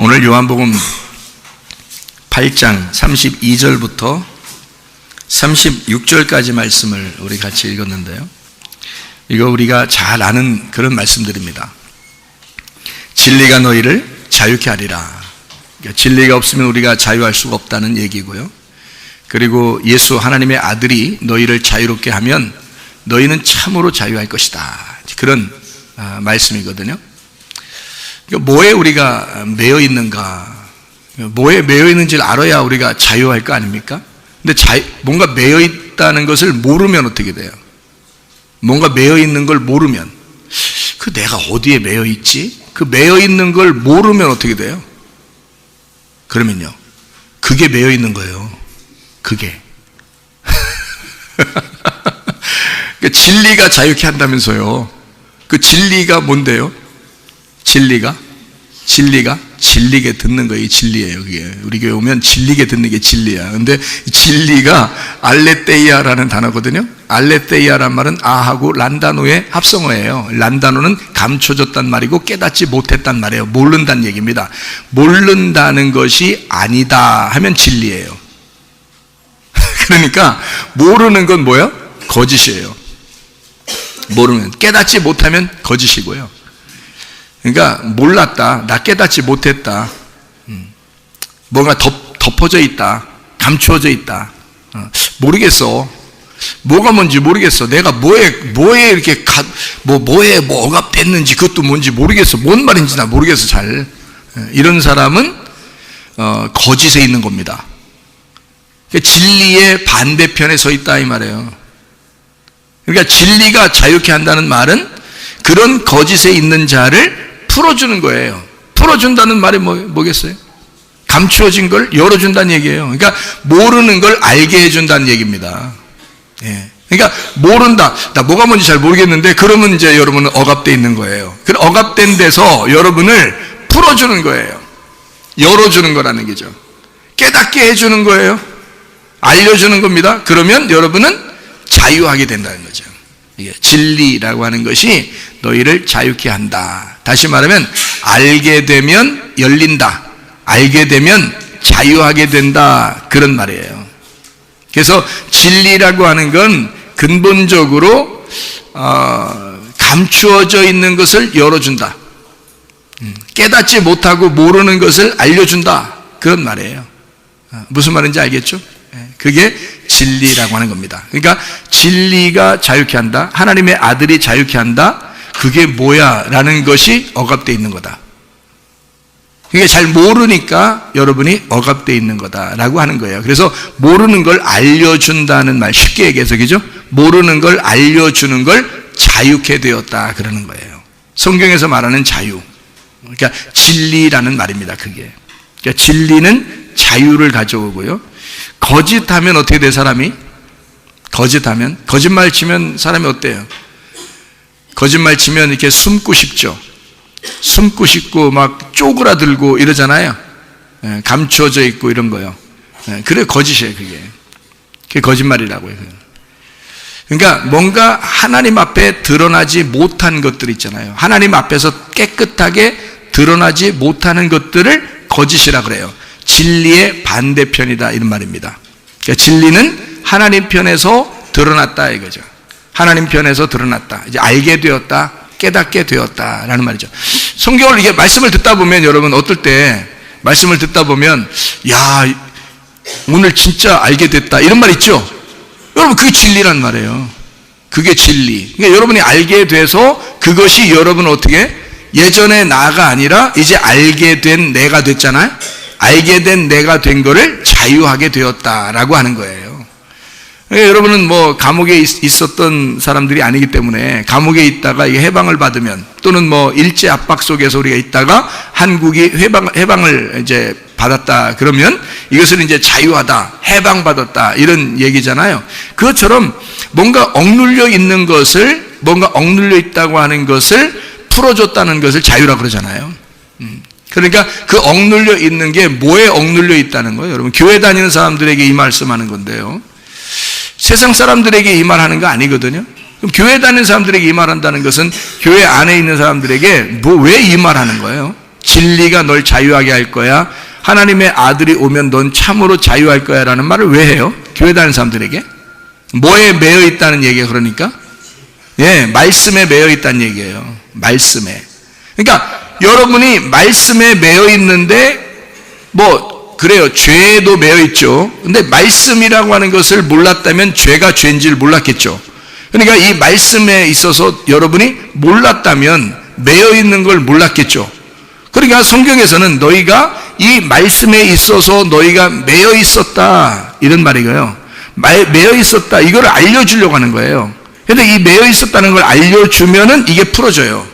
오늘 요한복음 8장 32절부터 36절까지 말씀을 우리 같이 읽었는데요. 이거 우리가 잘 아는 그런 말씀들입니다. 진리가 너희를 자유케 하리라. 그러니까 진리가 없으면 우리가 자유할 수가 없다는 얘기고요. 그리고 예수 하나님의 아들이 너희를 자유롭게 하면 너희는 참으로 자유할 것이다. 그런 말씀이거든요. 뭐에 우리가 매여 있는가, 뭐에 매여 있는지를 알아야 우리가 자유할 거 아닙니까? 근데 뭔가 매여 있다는 것을 모르면 어떻게 돼요? 뭔가 매여 있는 걸 모르면, 내가 어디에 매여 있지? 그 매여 있는 걸 모르면 어떻게 돼요? 그러면요, 그게 매여 있는 거예요. 그게. 진리가 자유케 한다면서요. 그 진리가 뭔데요? 진리가 진리게 듣는 거예요. 진리예요. 그게 우리 교회 오면 진리게 듣는 게 진리야. 근데 진리가 알레테이아라는 단어거든요. 알레테이아란 말은 아하고 란다노의 합성어예요. 란다노는 감춰졌단 말이고 깨닫지 못했단 말이에요. 모른다는 얘기입니다. 모른다는 것이 아니다 하면 진리예요. 그러니까 모르는 건 뭐예요? 거짓이에요. 모르면, 깨닫지 못하면 거짓이고요. 그러니까 몰랐다, 나 깨닫지 못했다, 뭔가 덮어져 있다, 감추어져 있다, 모르겠어, 뭐가 뭔지 모르겠어, 내가 뭐에 이렇게 뭐에 억압됐는지 그것도 뭔지 모르겠어, 뭔 말인지 나 모르겠어 잘. 이런 사람은 거짓에 있는 겁니다. 진리의 반대편에 서 있다 이 말이에요. 그러니까 진리가 자유케 한다는 말은 그런 거짓에 있는 자를 풀어주는 거예요. 풀어준다는 말이 뭐겠어요? 감추어진 걸 열어준다는 얘기예요. 그러니까 모르는 걸 알게 해준다는 얘기입니다. 예. 그러니까 모른다, 나 뭐가 뭔지 잘 모르겠는데, 그러면 이제 여러분은 억압되어 있는 거예요. 그 억압된 데서 여러분을 풀어주는 거예요. 열어주는 거라는 얘기죠. 깨닫게 해주는 거예요. 알려주는 겁니다. 그러면 여러분은 자유하게 된다는 거죠. 이게 진리라고 하는 것이 너희를 자유케 한다. 다시 말하면 알게 되면 열린다, 알게 되면 자유하게 된다, 그런 말이에요. 그래서 진리라고 하는 건 근본적으로 감추어져 있는 것을 열어준다, 깨닫지 못하고 모르는 것을 알려준다, 그런 말이에요. 무슨 말인지 알겠죠? 그게 진리라고 하는 겁니다. 그러니까 진리가 자유케 한다, 하나님의 아들이 자유케 한다, 그게 뭐야? 라는 것이 억압되어 있는 거다. 그러니까 잘 모르니까 여러분이 억압되어 있는 거다라고 하는 거예요. 그래서 모르는 걸 알려준다는 말, 쉽게 얘기해서, 그죠? 모르는 걸 알려주는 걸 자유케 되었다, 그러는 거예요. 성경에서 말하는 자유, 그러니까 진리라는 말입니다. 그게. 그러니까 진리는 자유를 가져오고요. 거짓하면 어떻게 돼, 사람이? 거짓하면, 거짓말 치면 사람이 어때요? 거짓말 치면 이렇게 숨고 싶죠. 숨고 싶고 막 쪼그라들고 이러잖아요. 감추어져 있고 이런 거요. 그래, 거짓이에요. 그게 거짓말이라고 해요. 그러니까 뭔가 하나님 앞에 드러나지 못한 것들 있잖아요. 하나님 앞에서 깨끗하게 드러나지 못하는 것들을 거짓이라 그래요. 진리의 반대편이다, 이런 말입니다. 그러니까 진리는 하나님 편에서 드러났다 이거죠. 하나님 편에서 드러났다, 이제 알게 되었다, 깨닫게 되었다라는 말이죠. 성경을 이게 말씀을 듣다 보면, 여러분 어떨 때 말씀을 듣다 보면, 야, 오늘 진짜 알게 됐다, 이런 말 있죠? 여러분 그게 진리란 말이에요. 그게 진리. 그러니까 여러분이 알게 돼서 그것이 여러분 어떻게, 예전의 나가 아니라 이제 알게 된 내가 됐잖아요. 알게 된 내가 된 거를 자유하게 되었다라고 하는 거예요. 여러분은 뭐 감옥에 있었던 사람들이 아니기 때문에, 감옥에 있다가 해방을 받으면, 또는 뭐 일제 압박 속에서 우리가 있다가 한국이 해방을 이제 받았다 그러면 이것을 이제 자유하다, 해방받았다, 이런 얘기잖아요. 그것처럼 뭔가 억눌려 있는 것을, 뭔가 억눌려 있다고 하는 것을 풀어줬다는 것을 자유라고 그러잖아요. 그러니까 그 억눌려 있는 게 뭐에 억눌려 있다는 거예요? 여러분, 교회 다니는 사람들에게 이 말씀하는 건데요, 세상 사람들에게 이 말하는 거 아니거든요. 그럼 교회 다니는 사람들에게 이 말한다는 것은 교회 안에 있는 사람들에게 왜 이 말하는 거예요? 진리가 널 자유하게 할 거야. 하나님의 아들이 오면 넌 참으로 자유할 거야 라는 말을 왜 해요? 교회 다니는 사람들에게. 뭐에 매여 있다는 얘기예요? 그러니까 말씀에 매여 있다는 얘기예요. 말씀에. 그러니까 여러분이 말씀에 매여 있는데 그래요. 죄에도 매여 있죠. 근데 말씀이라고 하는 것을 몰랐다면 죄가 죄인지를 몰랐겠죠. 그러니까 이 말씀에 있어서 여러분이 몰랐다면 매여 있는 걸 몰랐겠죠. 그러니까 성경에서는 너희가 이 말씀에 있어서 너희가 매여 있었다 이런 말이고요. 매여 있었다 이걸 알려주려고 하는 거예요. 그런데 이 매여 있었다는 걸 알려주면은 이게 풀어져요.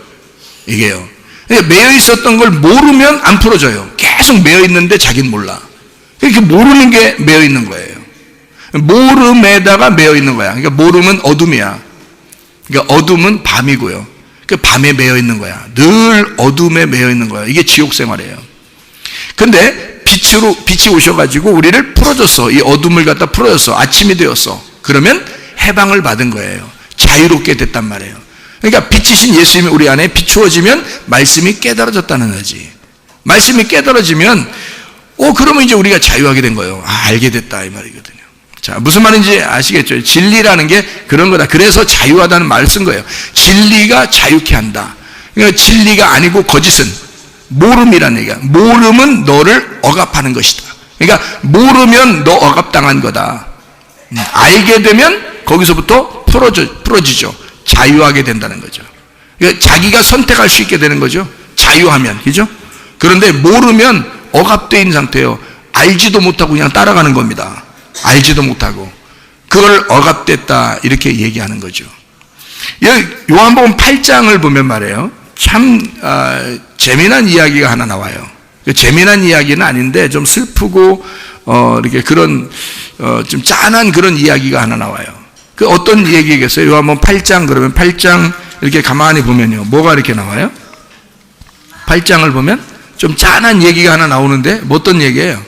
이게요. 매여 있었던 걸 모르면 안 풀어져요. 계속 매여 있는데 자기는 몰라. 이렇게 모르는 게 매여 있는 거예요. 모름에다가 매여 있는 거야. 그러니까 모름은 어둠이야. 그러니까 어둠은 밤이고요. 그 밤에 매여 있는 거야. 늘 어둠에 매여 있는 거야. 이게 지옥 생활이에요. 근데 빛이 오셔가지고 우리를 풀어줬어. 이 어둠을 갖다 풀어줬어. 아침이 되었어. 그러면 해방을 받은 거예요. 자유롭게 됐단 말이에요. 그러니까 빛이신 예수님이 우리 안에 비추어지면 말씀이 깨달아졌다는 거지. 말씀이 깨달아지면 그러면 이제 우리가 자유하게 된 거예요. 알게 됐다 이 말이거든요. 자, 무슨 말인지 아시겠죠? 진리라는 게 그런 거다. 그래서 자유하다는 말을 쓴 거예요. 진리가 자유케 한다. 그러니까 진리가 아니고 거짓은 모름이라는 얘기야. 모름은 너를 억압하는 것이다. 그러니까 모르면 너 억압당한 거다. 알게 되면 거기서부터 풀어지죠. 자유하게 된다는 거죠. 그러니까 자기가 선택할 수 있게 되는 거죠. 자유하면, 그죠? 그런데 모르면 억압되어 있는 상태예요. 알지도 못하고 그냥 따라가는 겁니다. 알지도 못하고. 그걸 억압됐다 이렇게 얘기하는 거죠. 요한복음 8장을 보면 말이에요. 참 재미난 이야기가 하나 나와요. 재미난 이야기는 아닌데 좀 슬프고 이렇게 그런 좀 짠한 그런 이야기가 하나 나와요. 그 어떤 얘기겠어요? 요한복음 8장 그러면 8장 이렇게 가만히 보면요. 뭐가 이렇게 나와요? 8장을 보면 좀 짠한 얘기가 하나 나오는데 어떤 얘기예요?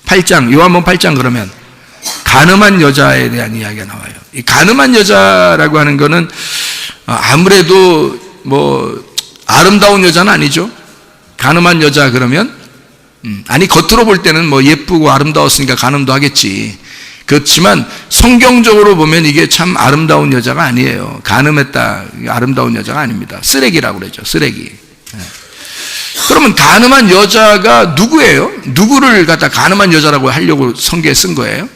8장, 요한복음 8장 그러면 간음한 여자에 대한 이야기가 나와요. 이 간음한 여자라고 하는 거는 아무래도 아름다운 여자는 아니죠. 간음한 여자 그러면 아니 겉으로 볼 때는 예쁘고 아름다웠으니까 간음도 하겠지. 그렇지만 성경적으로 보면 이게 참 아름다운 여자가 아니에요. 간음했다 아름다운 여자가 아닙니다. 쓰레기라고 그러죠. 쓰레기. 그러면 간음한 여자가 누구예요? 누구를 갖다 간음한 여자라고 하려고 성경에 쓴 거예요?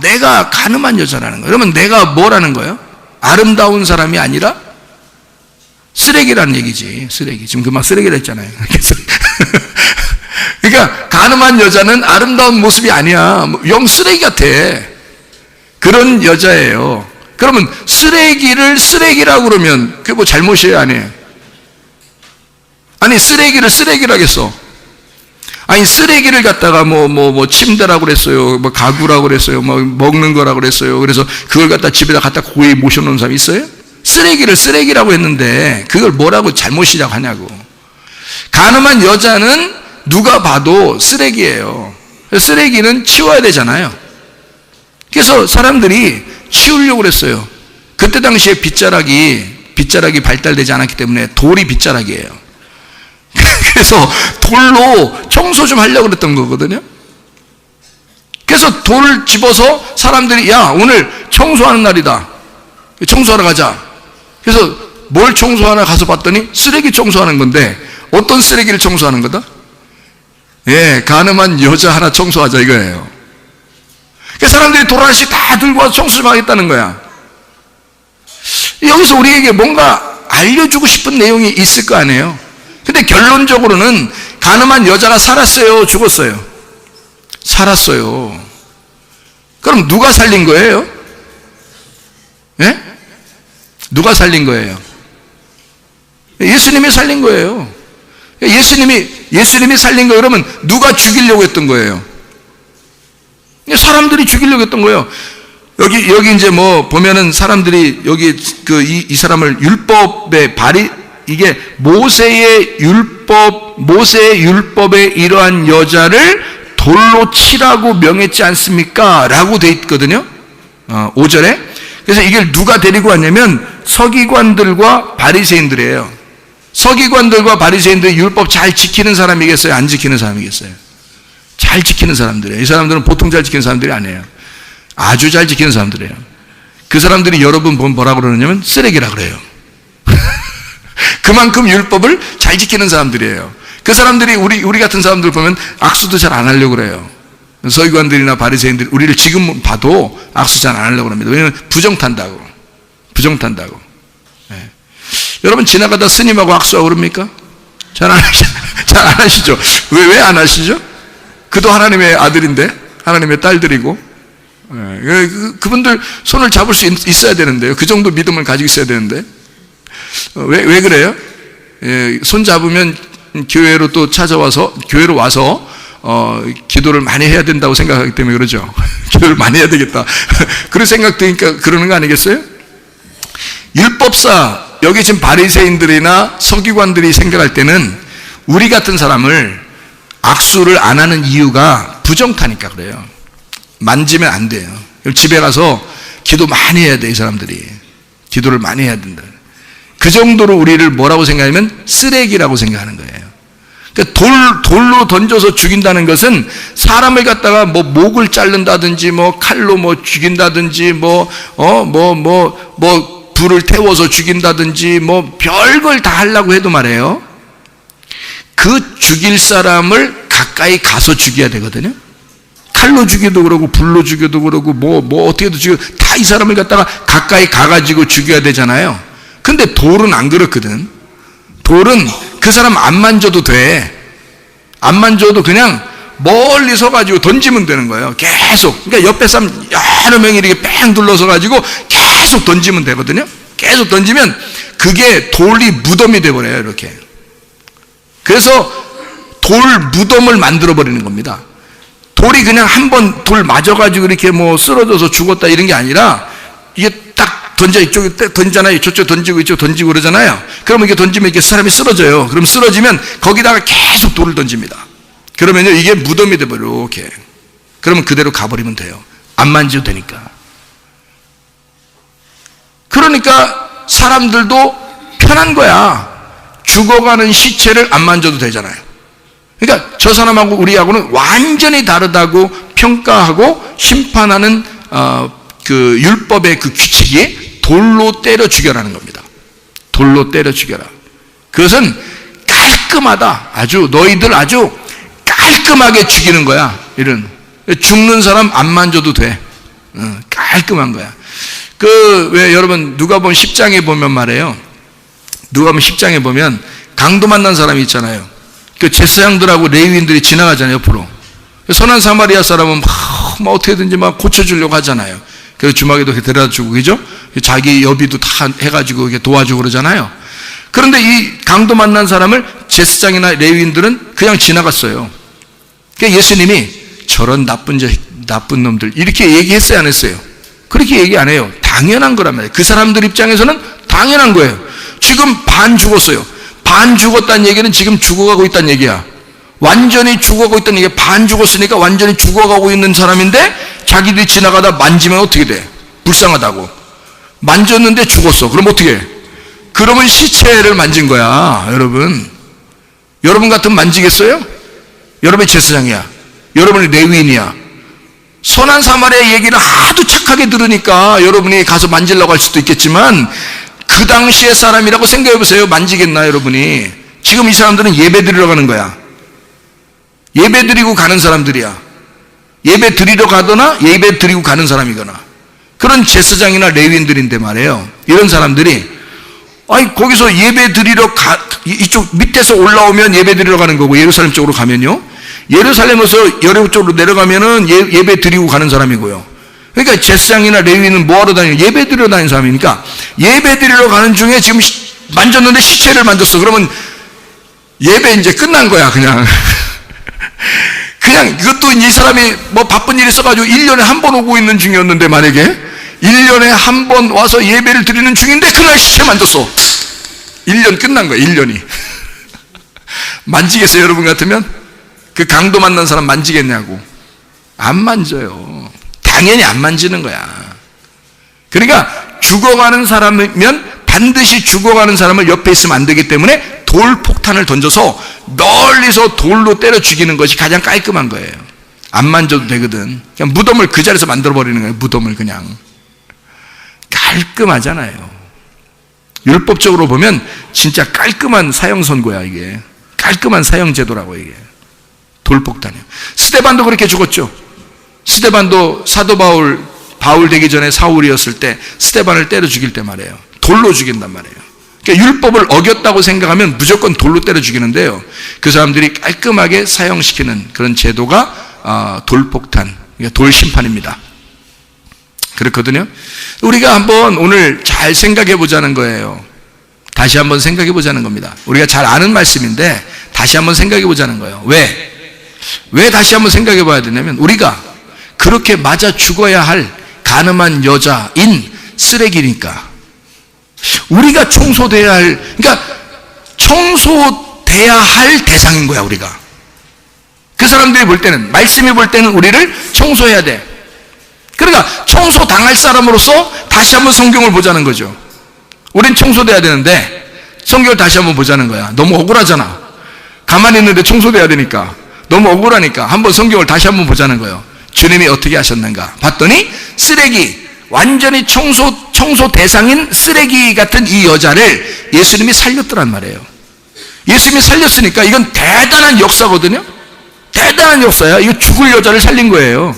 내가 간음한 여자라는 거예요. 그러면 내가 뭐라는 거예요? 아름다운 사람이 아니라 쓰레기라는 얘기지. 쓰레기. 지금 그만 쓰레기라 했잖아요. 그러니까 간음한 여자는 아름다운 모습이 아니야. 영 쓰레기 같아. 그런 여자예요. 그러면 쓰레기를 쓰레기라고 그러면 그게 뭐 잘못이에요? 아니에요? 아니 쓰레기를 쓰레기라고 했어. 아니 쓰레기를 갖다가 침대라고 그랬어요. 가구라고 그랬어요. 먹는 거라고 그랬어요. 그래서 그걸 갖다 집에다 갖다 고이 모셔놓은 사람이 있어요? 쓰레기를 쓰레기라고 했는데 그걸 뭐라고 잘못이라고 하냐고. 간음한 여자는 누가 봐도 쓰레기예요. 쓰레기는 치워야 되잖아요. 그래서 사람들이 치우려고 그랬어요. 그때 당시에 빗자락이 발달되지 않았기 때문에 돌이 빗자락이에요. 그래서 돌로 청소 좀 하려고 그랬던 거거든요. 그래서 돌을 집어서 사람들이 오늘 청소하는 날이다. 청소하러 가자. 그래서 뭘 청소하러 가서 봤더니 쓰레기 청소하는 건데 어떤 쓰레기를 청소하는 거다? 간음한 여자 하나 청소하자 이거예요. 그래서 사람들이 돌 하나씩 다 들고 와서 청소 좀 하겠다는 거야. 여기서 우리에게 뭔가 알려주고 싶은 내용이 있을 거 아니에요. 근데 결론적으로는 간음한 여자가 살았어요? 죽었어요? 살았어요. 그럼 누가 살린 거예요? 누가 살린 거예요? 예수님이 살린 거예요. 예수님이 살린 거예요. 그러면 누가 죽이려고 했던 거예요? 사람들이 죽이려고 했던 거예요. 여기 이제 보면은 사람들이 이 사람을 율법의 이게 모세의 율법에 이러한 여자를 돌로 치라고 명했지 않습니까? 라고 돼 있거든요. 5절에. 그래서 이걸 누가 데리고 왔냐면 서기관들과 바리새인들이에요. 서기관들과 바리새인들이 율법 잘 지키는 사람이겠어요? 안 지키는 사람이겠어요? 잘 지키는 사람들이에요. 이 사람들은 보통 잘 지키는 사람들이 아니에요. 아주 잘 지키는 사람들이에요. 그 사람들이 여러분 보면 뭐라고 그러냐면 쓰레기라 그래요. 그만큼 율법을 잘 지키는 사람들이에요. 그 사람들이 우리 같은 사람들 보면 악수도 잘 안 하려고 그래요. 서기관들이나 바리새인들이 우리를 지금 봐도 악수 잘 안 하려고 합니다. 왜냐하면 부정탄다고. 네. 여러분 지나가다 스님하고 악수하고 그럽니까? 잘 안 하시죠? 왜 안 하시죠? 그도 하나님의 아들인데, 하나님의 딸들이고, 네. 그분들 손을 잡을 수 있어야 되는데요. 그 정도 믿음을 가지고 있어야 되는데. 왜 그래요? 예, 손 잡으면 교회로 또 찾아와서, 교회로 와서, 기도를 많이 해야 된다고 생각하기 때문에 그러죠. 기도를 많이 해야 되겠다. 그런 생각 드니까 그러는 거 아니겠어요? 율법사, 여기 지금 바리새인들이나 서기관들이 생각할 때는 우리 같은 사람을 악수를 안 하는 이유가 부정타니까 그래요. 만지면 안 돼요. 집에 가서 기도 많이 해야 돼, 이 사람들이. 기도를 많이 해야 된다. 그 정도로 우리를 뭐라고 생각하면 쓰레기라고 생각하는 거예요. 그러니까 돌로 던져서 죽인다는 것은 사람을 갖다가 뭐 목을 자른다든지 뭐 칼로 뭐 죽인다든지 불을 태워서 죽인다든지 뭐 별걸 다 하려고 해도 말이에요. 그 죽일 사람을 가까이 가서 죽여야 되거든요. 칼로 죽여도 그러고 불로 죽여도 그러고 뭐 어떻게도 죽여 다 이 사람을 갖다가 가까이 가가지고 죽여야 되잖아요. 근데 돌은 안 그렇거든. 돌은 그 사람 안 만져도 돼. 안 만져도 그냥 멀리 서가지고 던지면 되는 거예요. 계속. 그러니까 옆에 사람 여러 명이 이렇게 뺑 둘러서 가지고 계속 던지면 되거든요. 계속 던지면 그게 돌이 무덤이 돼버려요. 이렇게. 그래서 돌 무덤을 만들어버리는 겁니다. 돌이 그냥 한 번 돌 맞아가지고 이렇게 뭐 쓰러져서 죽었다 이런 게 아니라 이게 딱 던져 이쪽에 던지잖아요. 저쪽 던지고 이쪽 던지고 그러잖아요. 그러면 이게 던지면 이렇게 사람이 쓰러져요. 그럼 쓰러지면 거기다가 계속 돌을 던집니다. 그러면요 이게 무덤이 돼버려 이렇게. 그러면 그대로 가버리면 돼요. 안 만져도 되니까. 그러니까 사람들도 편한 거야. 죽어가는 시체를 안 만져도 되잖아요. 그러니까 저 사람하고 우리하고는 완전히 다르다고 평가하고 심판하는 그 율법의 그 규칙이 돌로 때려 죽여라는 겁니다. 돌로 때려 죽여라. 그것은 깔끔하다. 아주 너희들 아주 깔끔하게 죽이는 거야. 이런 죽는 사람 안 만져도 돼. 깔끔한 거야. 왜 여러분 누가복음 10장에 보면 말이에요. 누가복음 10장에 보면 강도 만난 사람이 있잖아요. 그 제사장들하고 레위인들이 지나가잖아요. 옆으로. 선한 사마리아 사람은 막 어떻게든지 막 고쳐주려고 하잖아요. 그래서 주막에도 데려다 주고 그죠? 자기 여비도 다 해가지고 이렇게 도와주고 그러잖아요. 그런데 이 강도 만난 사람을 제사장이나 레위인들은 그냥 지나갔어요. 그러니까 예수님이 저런 나쁜 놈들 이렇게 얘기했어요, 안 했어요? 그렇게 얘기 안 해요. 당연한 거란 말이에요. 그 사람들 입장에서는 당연한 거예요. 지금 반 죽었어요. 반 죽었다는 얘기는 지금 죽어가고 있다는 얘기야. 완전히 죽어가고 있다는 얘기야. 반 죽었으니까 완전히 죽어가고 있는 사람인데 자기들이 지나가다 만지면 어떻게 돼? 불쌍하다고. 만졌는데 죽었어. 그럼 어떻게 해? 그러면 시체를 만진 거야. 여러분 같으면 만지겠어요? 여러분이 제사장이야. 여러분이 레위인이야. 선한 사마리아 얘기를 하도 착하게 들으니까 여러분이 가서 만지려고 할 수도 있겠지만 그 당시의 사람이라고 생각해 보세요. 만지겠나 여러분이? 지금 이 사람들은 예배 드리러 가는 거야. 예배 드리고 가는 사람들이야. 예배 드리러 가거나 예배 드리고 가는 사람이거나 그런 제사장이나 레위인들인데 말이에요. 이런 사람들이 거기서 예배 드리러 이쪽 밑에서 올라오면 예배 드리러 가는 거고 예루살렘 쪽으로 가면요. 예루살렘에서 여리고 쪽으로 내려가면은 예배 드리고 가는 사람이고요. 그러니까 제사장이나 레위인은 뭐하러 다니는 예배 드리러 다니는 사람이니까 예배 드리러 가는 중에 지금 만졌는데 시체를 만졌어. 그러면 예배 이제 끝난 거야 그냥. 그냥 이것도 이 사람이 뭐 바쁜 일 있어가지고 1년에 한 번 오고 있는 중이었는데 만약에 1년에 한 번 와서 예배를 드리는 중인데 그날 시체 만졌어. 1년 끝난 거야 1년이. 만지겠어요 여러분 같으면? 그 강도 만난 사람 만지겠냐고. 안 만져요. 당연히 안 만지는 거야. 그러니까 죽어가는 사람이면 반드시 죽어가는 사람을 옆에 있으면 안 되기 때문에 돌 폭탄을 던져서 멀리서 돌로 때려 죽이는 것이 가장 깔끔한 거예요. 안 만져도 되거든. 그냥 무덤을 그 자리에서 만들어버리는 거예요. 무덤을 그냥. 깔끔하잖아요. 율법적으로 보면 진짜 깔끔한 사형 선고야, 이게. 깔끔한 사형 제도라고, 이게. 돌폭탄이요. 스데반도 그렇게 죽었죠. 스데반도 사도 바울 되기 전에 사울이었을 때 스데반을 때려 죽일 때 말이에요. 돌로 죽인단 말이에요. 그러니까 율법을 어겼다고 생각하면 무조건 돌로 때려 죽이는데요. 그 사람들이 깔끔하게 사형시키는 그런 제도가 돌폭탄, 그러니까 돌심판입니다. 그렇거든요. 우리가 한번 오늘 잘 생각해 보자는 거예요. 다시 한번 생각해 보자는 겁니다. 우리가 잘 아는 말씀인데 다시 한번 생각해 보자는 거예요. 왜 다시 한번 생각해 봐야 되냐면, 우리가 그렇게 맞아 죽어야 할 가늠한 여자인 쓰레기니까. 우리가 청소돼야 할, 그러니까 청소돼야 할 대상인 거야, 우리가. 그 사람들이 볼 때는, 말씀이 볼 때는 우리를 청소해야 돼. 그러니까 청소 당할 사람으로서 다시 한번 성경을 보자는 거죠. 우린 청소돼야 되는데 성경을 다시 한번 보자는 거야. 너무 억울하잖아. 가만히 있는데 청소돼야 되니까. 너무 억울하니까 한번 성경을 다시 한번 보자는 거예요. 주님이 어떻게 하셨는가 봤더니, 쓰레기, 완전히 청소 대상인 쓰레기 같은 이 여자를 예수님이 살렸더란 말이에요. 예수님이 살렸으니까 이건 대단한 역사거든요. 대단한 역사야. 이거 죽을 여자를 살린 거예요.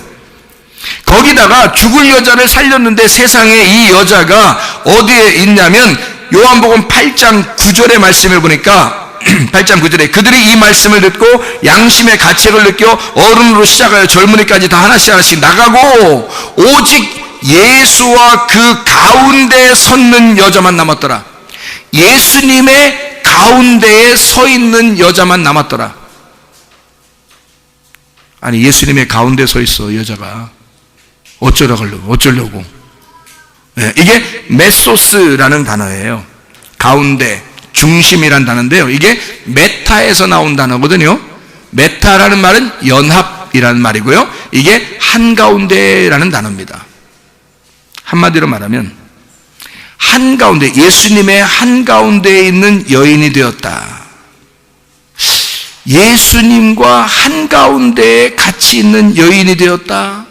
거기다가 죽을 여자를 살렸는데 세상에 이 여자가 어디에 있냐면, 요한복음 8장 9절의 말씀을 보니까 8장 9절에 그들이 이 말씀을 듣고 양심의 가책을 느껴 어른으로 시작하여 젊은이까지 다 하나씩 나가고 오직 예수와 그 가운데에 섰는 여자만 남았더라. 예수님의 가운데에 서 있는 여자만 남았더라. 아니, 예수님의 가운데 서 있어, 여자가. 어쩌려고. 네, 이게 메소스라는 단어예요. 가운데, 중심이란 단어인데요. 이게 메타에서 나온 단어거든요. 메타라는 말은 연합이라는 말이고요. 이게 한가운데라는 단어입니다. 한마디로 말하면 한가운데, 예수님의 한가운데에 있는 여인이 되었다. 예수님과 한가운데에 같이 있는 여인이 되었다.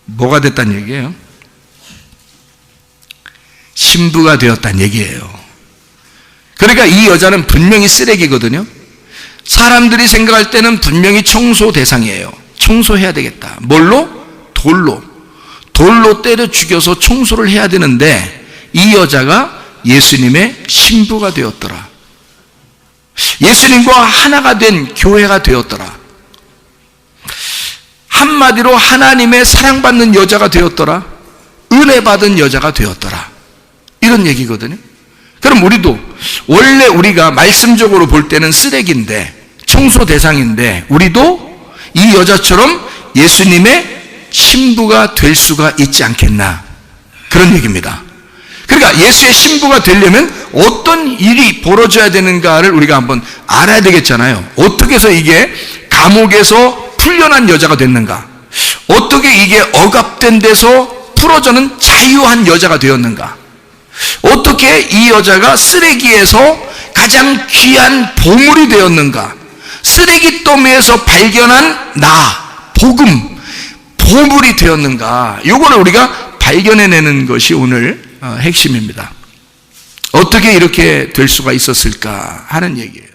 뭐가 됐다는 얘기예요? 신부가 되었다는 얘기예요. 그러니까 이 여자는 분명히 쓰레기거든요. 사람들이 생각할 때는 분명히 청소 대상이에요. 청소해야 되겠다. 뭘로? 돌로 때려 죽여서 청소를 해야 되는데, 이 여자가 예수님의 신부가 되었더라. 예수님과 하나가 된 교회가 되었더라. 한마디로 하나님의 사랑받는 여자가 되었더라. 은혜 받은 여자가 되었더라. 이런 얘기거든요. 그럼 우리도, 원래 우리가 말씀적으로 볼 때는 쓰레기인데, 청소 대상인데, 우리도 이 여자처럼 예수님의 신부가 될 수가 있지 않겠나, 그런 얘기입니다. 그러니까 예수의 신부가 되려면 어떤 일이 벌어져야 되는가를 우리가 한번 알아야 되겠잖아요. 어떻게 해서 이게 감옥에서 풀려난 여자가 됐는가, 어떻게 이게 억압된 데서 풀어져는 자유한 여자가 되었는가, 어떻게 이 여자가 쓰레기에서 가장 귀한 보물이 되었는가, 쓰레기 더미에서 발견한 복음, 보물이 되었는가, 이거를 우리가 발견해내는 것이 오늘 핵심입니다. 어떻게 이렇게 될 수가 있었을까 하는 얘기예요.